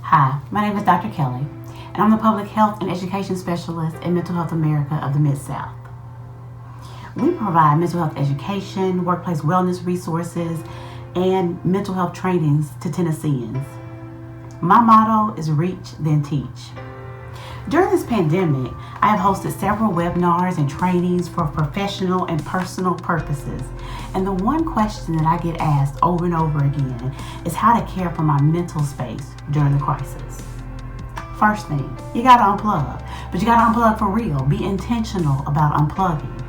Hi, my name is Dr. Kelly, and I'm the Public Health and Education Specialist at Mental Health America of the Mid-South. We provide mental health education, workplace wellness resources, and mental health trainings to Tennesseans. My motto is reach, then teach. During this pandemic, I have hosted several webinars and trainings for professional and personal purposes. And the one question that I get asked over and over again is how to care for my mental space during the crisis. First thing, you gotta unplug, but you gotta unplug for real. Be intentional about unplugging.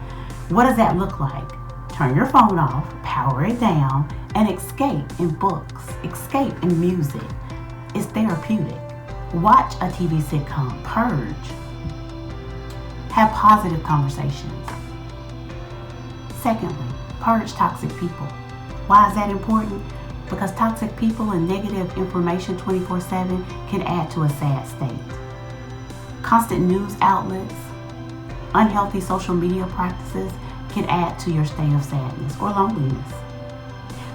What does that look like? Turn your phone off, power it down, and escape in books, escape in music. It's therapeutic. Watch a TV sitcom, purge. Have positive conversations. Secondly, purge toxic people. Why is that important? Because toxic people and negative information 24/7 can add to a sad state. Constant news outlets, unhealthy social media practices can add to your state of sadness or loneliness.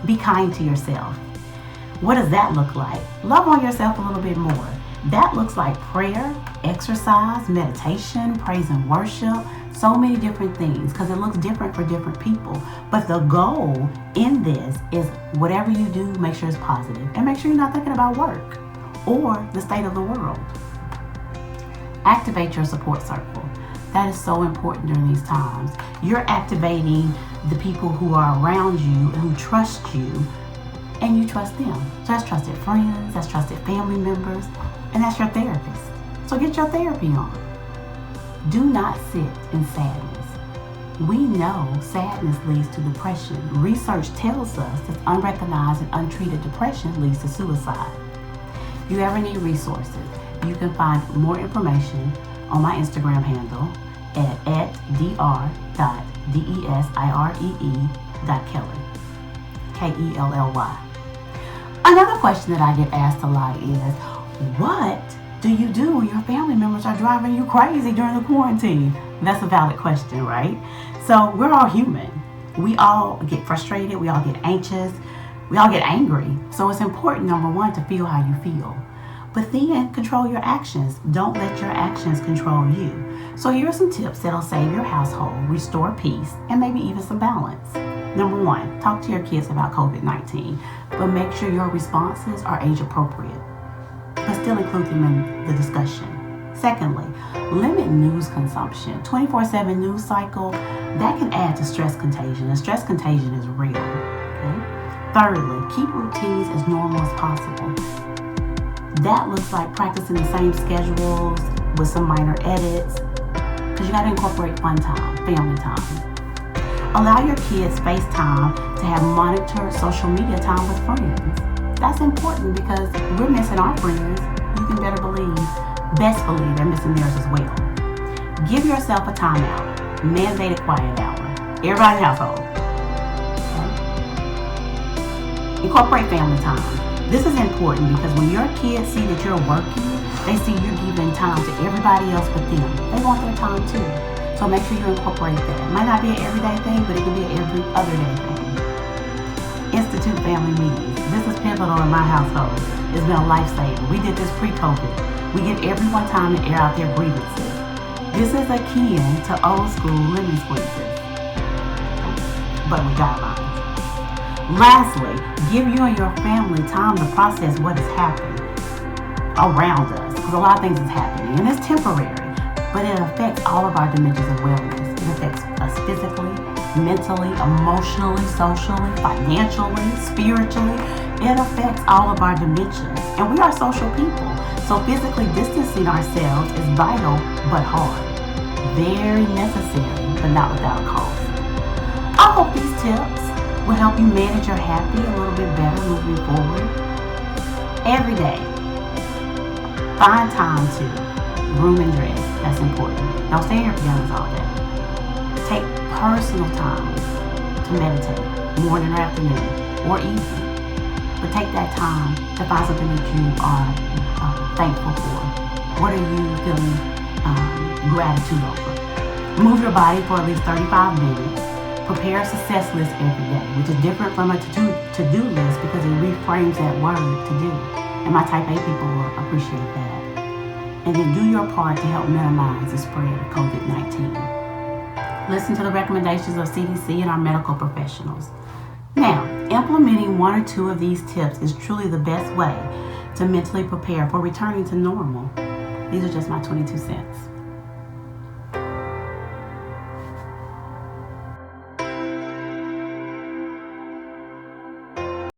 Be kind to yourself. What does that look like? Love on yourself a little bit more. That looks like prayer, exercise, meditation, praise and worship, so many different things because it looks different for different people. But the goal in this is whatever you do, make sure it's positive and make sure you're not thinking about work or the state of the world. Activate your support circle. That is so important during these times. You're activating the people who are around you and who trust you, and you trust them. So that's trusted friends, that's trusted family members, and that's your therapist. So get your therapy on. Do not sit in sadness. We know sadness leads to depression. Research tells us that unrecognized and untreated depression leads to suicide. If you ever need resources, you can find more information on my Instagram handle at dr.desiree.kelly, Kelly. Another question that I get asked a lot is, what do you do when your family members are driving you crazy during the quarantine? That's a valid question, right? So we're all human. We all get frustrated. We all get anxious. We all get angry. So it's important, number one, to feel how you feel. But then control your actions. Don't let your actions control you. So here are some tips that'll save your household, restore peace, and maybe even some balance. Number one, talk to your kids about COVID-19, but make sure your responses are age appropriate, but still include them in the discussion. Secondly, limit news consumption. 24/7 news cycle, that can add to stress contagion, and stress contagion is real. Okay? Thirdly, keep routines as normal as possible. That looks like practicing the same schedules with some minor edits, because you got to incorporate fun time, family time. Allow your kids FaceTime to have monitored social media time with friends. That's important because we're missing our friends. You can best believe they're missing theirs as well. Give yourself a timeout. Mandate a quiet hour. Everybody in the household. Okay? Incorporate family time. This is important because when your kids see that you're working, they see you're giving time to everybody else but them. They want their time too. So make sure you incorporate that. It might not be an everyday thing, but it can be an every other day thing. Institute family meetings. This is pivotal in my household. It's been a lifesaver. We did this pre-COVID. We give everyone time to air out their grievances. This is akin to old school lemon squeezes, but with guidelines. Lastly, give you and your family time to process what is happening around us, because a lot of things is happening, and it's temporary, but it affects all of our dimensions of wellness. It affects us physically, mentally, emotionally, socially, financially, spiritually. It affects all of our dimensions, and we are social people, so physically distancing ourselves is vital but hard. Very necessary, but not without cost. I hope these tips will help you manage your happy a little bit better moving forward. Every day, find time to groom and dress. That's important. Don't stay in your pajamas all day. Take personal time to meditate, morning or afternoon, or evening. But take that time to find something that you are thankful for. What are you feeling gratitude over? Move your body for at least 35 minutes. Prepare a success list every day, which is different from a to-do list because it reframes that word to do. And my type A people will appreciate that. And then do your part to help minimize the spread of COVID-19. Listen to the recommendations of CDC and our medical professionals. Now, implementing one or two of these tips is truly the best way to mentally prepare for returning to normal. These are just my 22 cents.